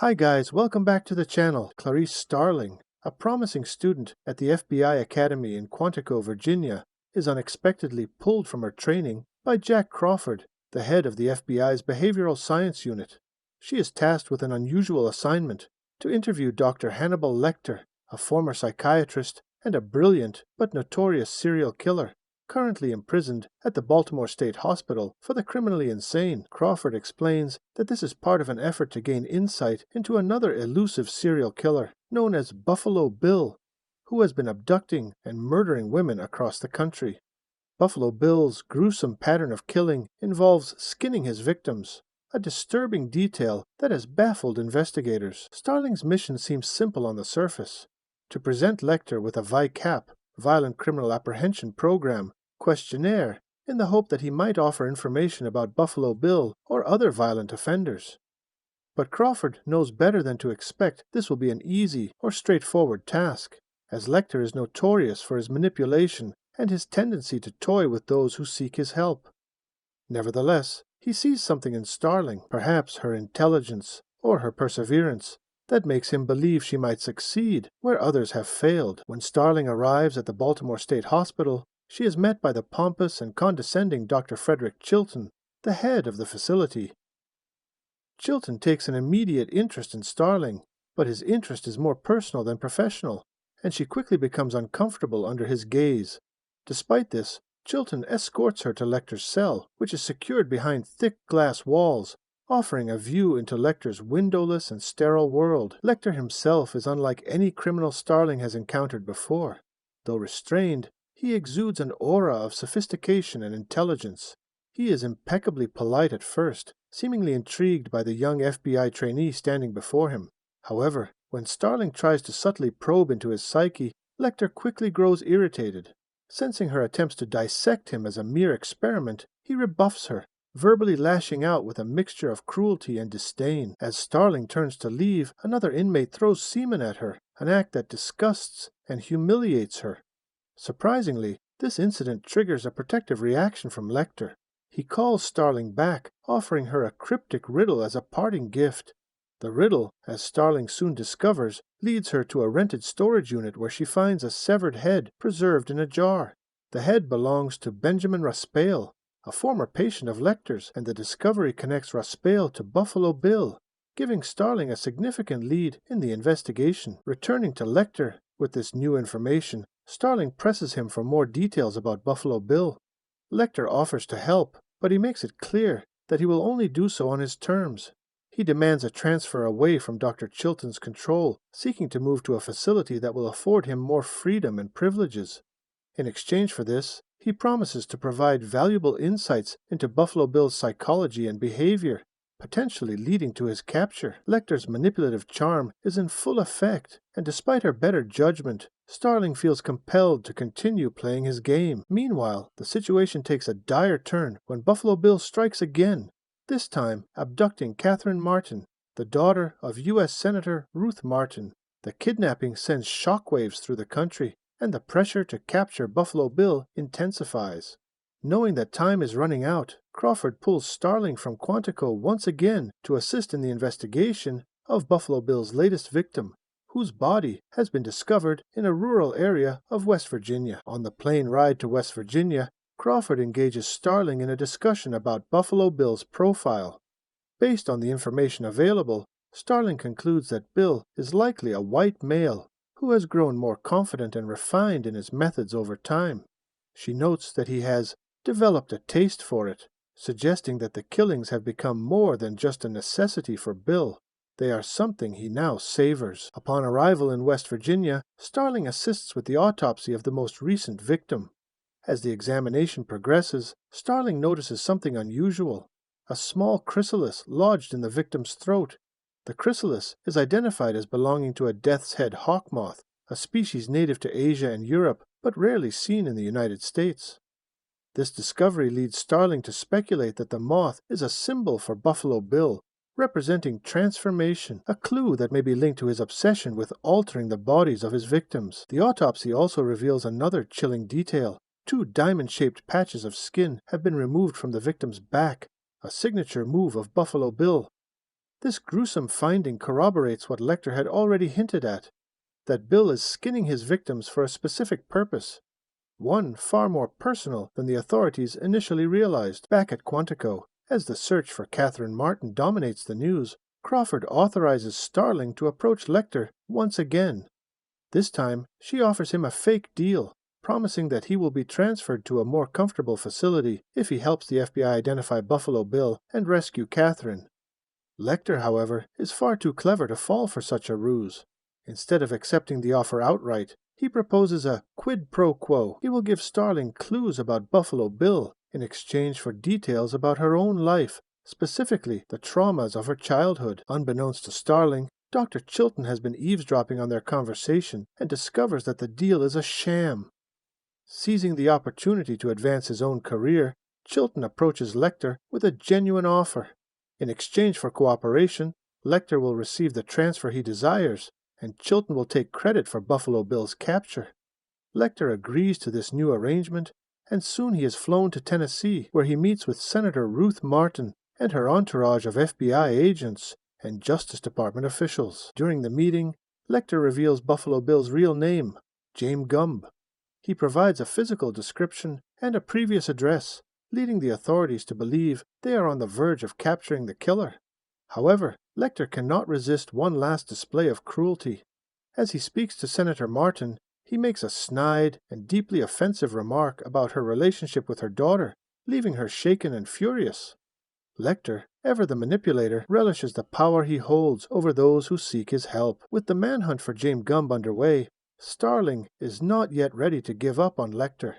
Hi guys, welcome back to the channel. Clarice Starling, a promising student at the FBI Academy in Quantico, Virginia, is unexpectedly pulled from her training by Jack Crawford, the head of the FBI's Behavioral Science Unit. She is tasked with an unusual assignment to interview Dr. Hannibal Lecter, a former psychiatrist and a brilliant but notorious serial killer, currently imprisoned at the Baltimore State Hospital for the criminally insane. Crawford explains that this is part of an effort to gain insight into another elusive serial killer known as Buffalo Bill, who has been abducting and murdering women across the country. Buffalo Bill's gruesome pattern of killing involves skinning his victims, a disturbing detail that has baffled investigators. Starling's mission seems simple on the surface: to present Lecter with a VICAP, Violent Criminal Apprehension Program, questionnaire in the hope that he might offer information about Buffalo Bill or other violent offenders. But Crawford knows better than to expect this will be an easy or straightforward task, as Lecter is notorious for his manipulation and his tendency to toy with those who seek his help. Nevertheless, he sees something in Starling, perhaps her intelligence or her perseverance, that makes him believe she might succeed where others have failed. When Starling arrives at the Baltimore State Hospital, she is met by the pompous and condescending Dr. Frederick Chilton, the head of the facility. Chilton takes an immediate interest in Starling, but his interest is more personal than professional, and she quickly becomes uncomfortable under his gaze. Despite this, Chilton escorts her to Lecter's cell, which is secured behind thick glass walls, offering a view into Lecter's windowless and sterile world. Lecter himself is unlike any criminal Starling has encountered before. Though restrained, he exudes an aura of sophistication and intelligence. He is impeccably polite at first, seemingly intrigued by the young FBI trainee standing before him. However, when Starling tries to subtly probe into his psyche, Lecter quickly grows irritated. Sensing her attempts to dissect him as a mere experiment, he rebuffs her, verbally lashing out with a mixture of cruelty and disdain. As Starling turns to leave, another inmate throws semen at her, an act that disgusts and humiliates her. Surprisingly, this incident triggers a protective reaction from Lecter. He calls Starling back, offering her a cryptic riddle as a parting gift. The riddle, as Starling soon discovers, leads her to a rented storage unit where she finds a severed head preserved in a jar. The head belongs to Benjamin Raspail, a former patient of Lecter's, and the discovery connects Raspail to Buffalo Bill, giving Starling a significant lead in the investigation. Returning to Lecter with this new information, Starling presses him for more details about Buffalo Bill. Lecter offers to help, but he makes it clear that he will only do so on his terms. He demands a transfer away from Dr. Chilton's control, seeking to move to a facility that will afford him more freedom and privileges. In exchange for this, he promises to provide valuable insights into Buffalo Bill's psychology and behavior, potentially leading to his capture. Lecter's manipulative charm is in full effect, and despite her better judgment, Starling feels compelled to continue playing his game. Meanwhile, the situation takes a dire turn when Buffalo Bill strikes again, this time abducting Catherine Martin, the daughter of U.S. Senator Ruth Martin. The kidnapping sends shockwaves through the country, and the pressure to capture Buffalo Bill intensifies. Knowing that time is running out, Crawford pulls Starling from Quantico once again to assist in the investigation of Buffalo Bill's latest victim, whose body has been discovered in a rural area of West Virginia. On the plane ride to West Virginia, Crawford engages Starling in a discussion about Buffalo Bill's profile. Based on the information available, Starling concludes that Bill is likely a white male who has grown more confident and refined in his methods over time. She notes that he has developed a taste for it, suggesting that the killings have become more than just a necessity for Bill. They are something he now savors. Upon arrival in West Virginia, Starling assists with the autopsy of the most recent victim. As the examination progresses, Starling notices something unusual: a small chrysalis lodged in the victim's throat. The chrysalis is identified as belonging to a death's head hawk moth, a species native to Asia and Europe, but rarely seen in the United States. This discovery leads Starling to speculate that the moth is a symbol for Buffalo Bill, representing transformation, a clue that may be linked to his obsession with altering the bodies of his victims. The autopsy also reveals another chilling detail. 2 diamond-shaped patches of skin have been removed from the victim's back, a signature move of Buffalo Bill. This gruesome finding corroborates what Lecter had already hinted at, that Bill is skinning his victims for a specific purpose, one far more personal than the authorities initially realized. Back at Quantico, as the search for Catherine Martin dominates the news, Crawford authorizes Starling to approach Lecter once again. This time, she offers him a fake deal, promising that he will be transferred to a more comfortable facility if he helps the FBI identify Buffalo Bill and rescue Catherine. Lecter, however, is far too clever to fall for such a ruse. Instead of accepting the offer outright, he proposes a quid pro quo. He will give Starling clues about Buffalo Bill in exchange for details about her own life, specifically the traumas of her childhood. Unbeknownst to Starling, Dr. Chilton has been eavesdropping on their conversation and discovers that the deal is a sham. Seizing the opportunity to advance his own career, Chilton approaches Lecter with a genuine offer. In exchange for cooperation, Lecter will receive the transfer he desires, and Chilton will take credit for Buffalo Bill's capture. Lecter agrees to this new arrangement, and soon he is flown to Tennessee, where he meets with Senator Ruth Martin and her entourage of FBI agents and Justice Department officials. During the meeting, Lecter reveals Buffalo Bill's real name, James Gumb. He provides a physical description and a previous address, leading the authorities to believe they are on the verge of capturing the killer. However, Lecter cannot resist one last display of cruelty. As he speaks to Senator Martin, he makes a snide and deeply offensive remark about her relationship with her daughter, leaving her shaken and furious. Lecter, ever the manipulator, relishes the power he holds over those who seek his help. With the manhunt for James Gumb underway, Starling is not yet ready to give up on Lecter.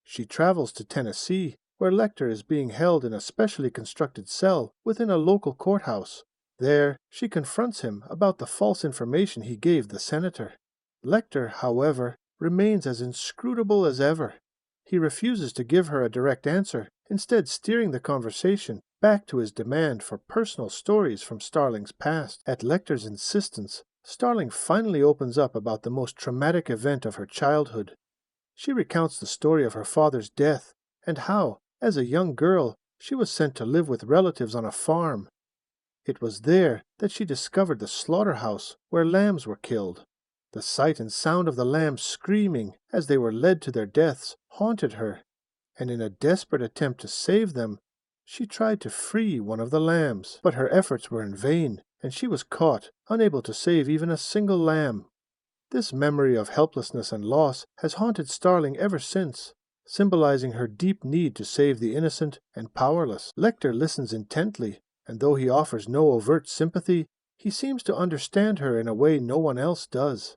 She travels to Tennessee, where Lecter is being held in a specially constructed cell within a local courthouse. There, she confronts him about the false information he gave the senator. Lecter, however, remains as inscrutable as ever. He refuses to give her a direct answer, instead steering the conversation back to his demand for personal stories from Starling's past. At Lecter's insistence, Starling finally opens up about the most traumatic event of her childhood. She recounts the story of her father's death and how, as a young girl, she was sent to live with relatives on a farm. It was there that she discovered the slaughterhouse where lambs were killed. The sight and sound of the lambs screaming as they were led to their deaths haunted her, and in a desperate attempt to save them, she tried to free one of the lambs, but her efforts were in vain, and she was caught, unable to save even a single lamb. This memory of helplessness and loss has haunted Starling ever since, symbolizing her deep need to save the innocent and powerless. Lecter listens intently, and though he offers no overt sympathy, he seems to understand her in a way no one else does.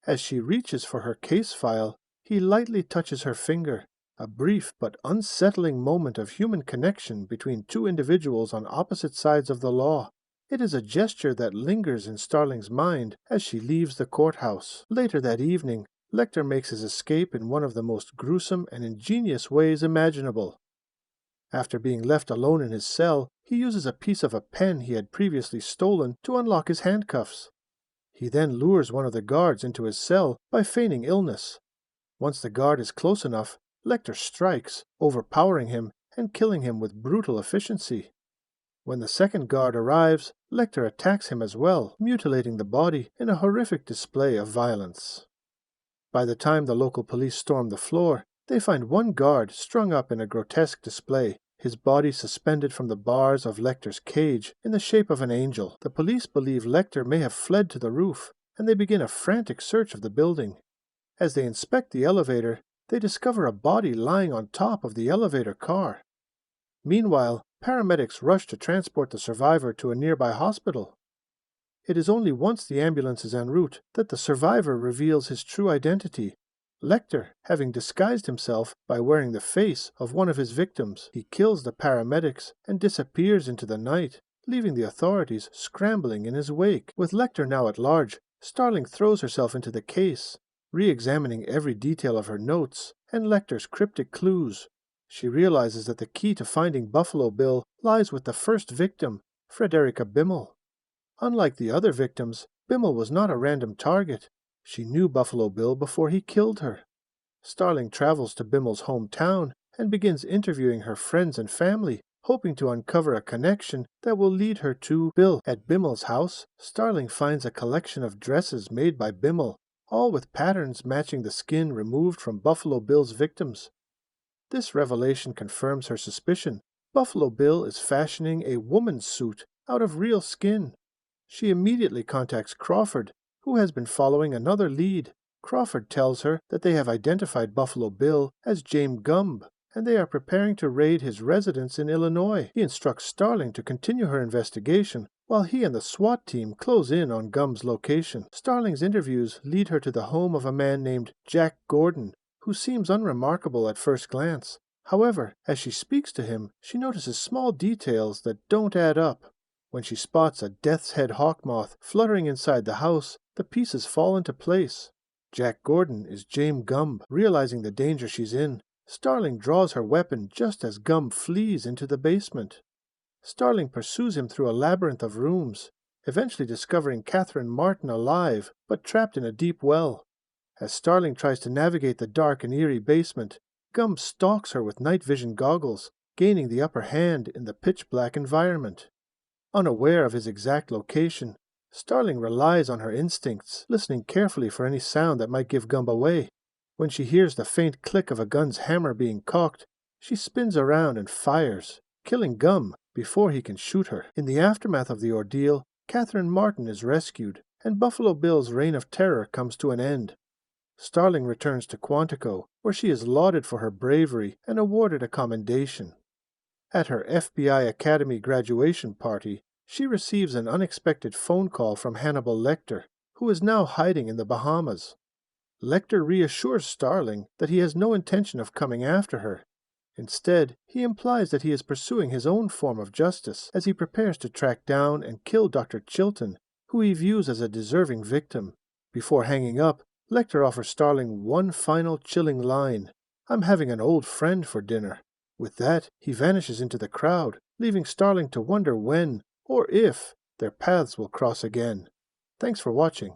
As she reaches for her case file, he lightly touches her finger, a brief but unsettling moment of human connection between two individuals on opposite sides of the law. It is a gesture that lingers in Starling's mind as she leaves the courthouse. Later that evening, Lecter makes his escape in one of the most gruesome and ingenious ways imaginable. After being left alone in his cell, he uses a piece of a pen he had previously stolen to unlock his handcuffs. He then lures one of the guards into his cell by feigning illness. Once the guard is close enough, Lecter strikes, overpowering him and killing him with brutal efficiency. When the second guard arrives, Lecter attacks him as well, mutilating the body in a horrific display of violence. By the time the local police storm the floor, they find one guard strung up in a grotesque display, his body suspended from the bars of Lecter's cage in the shape of an angel. The police believe Lecter may have fled to the roof, and they begin a frantic search of the building. As they inspect the elevator, they discover a body lying on top of the elevator car. Meanwhile, paramedics rush to transport the survivor to a nearby hospital. It is only once the ambulance is en route that the survivor reveals his true identity. Lecter, having disguised himself by wearing the face of one of his victims, he kills the paramedics and disappears into the night, leaving the authorities scrambling in his wake. With Lecter now at large, Starling throws herself into the case, re-examining every detail of her notes and Lecter's cryptic clues. She realizes that the key to finding Buffalo Bill lies with the first victim, Frederica Bimmel. Unlike the other victims, Bimmel was not a random target. She knew Buffalo Bill before he killed her. Starling travels to Bimmel's hometown and begins interviewing her friends and family, Hoping to uncover a connection that will lead her to Bill. At Bimmel's house, Starling finds a collection of dresses made by Bimmel, all with patterns matching the skin removed from Buffalo Bill's victims. This revelation confirms her suspicion. Buffalo Bill is fashioning a woman's suit out of real skin. She immediately contacts Crawford, who has been following another lead. Crawford tells her that they have identified Buffalo Bill as James Gumb, and they are preparing to raid his residence in Illinois. He instructs Starling to continue her investigation while he and the SWAT team close in on Gumb's location. Starling's interviews lead her to the home of a man named Jack Gordon, who seems unremarkable at first glance. However, as she speaks to him, she notices small details that don't add up. When she spots a death's head hawk moth fluttering inside the house, the pieces fall into place. Jack Gordon is James Gumb. Realizing the danger she's in, Starling draws her weapon just as Gumb flees into the basement. Starling pursues him through a labyrinth of rooms, eventually discovering Catherine Martin alive but trapped in a deep well. As Starling tries to navigate the dark and eerie basement, Gumb stalks her with night vision goggles, gaining the upper hand in the pitch-black environment. Unaware of his exact location, Starling relies on her instincts, listening carefully for any sound that might give Gumb away. When she hears the faint click of a gun's hammer being cocked, she spins around and fires, killing Gumb before he can shoot her. In the aftermath of the ordeal, Catherine Martin is rescued, and Buffalo Bill's reign of terror comes to an end. Starling returns to Quantico, where she is lauded for her bravery and awarded a commendation. At her FBI Academy graduation party, she receives an unexpected phone call from Hannibal Lecter, who is now hiding in the Bahamas. Lecter reassures Starling that he has no intention of coming after her. Instead, he implies that he is pursuing his own form of justice as he prepares to track down and kill Dr. Chilton, who he views as a deserving victim. Before hanging up, Lecter offers Starling one final chilling line: "I'm having an old friend for dinner." With that, he vanishes into the crowd, leaving Starling to wonder when, or if, their paths will cross again. Thanks for watching.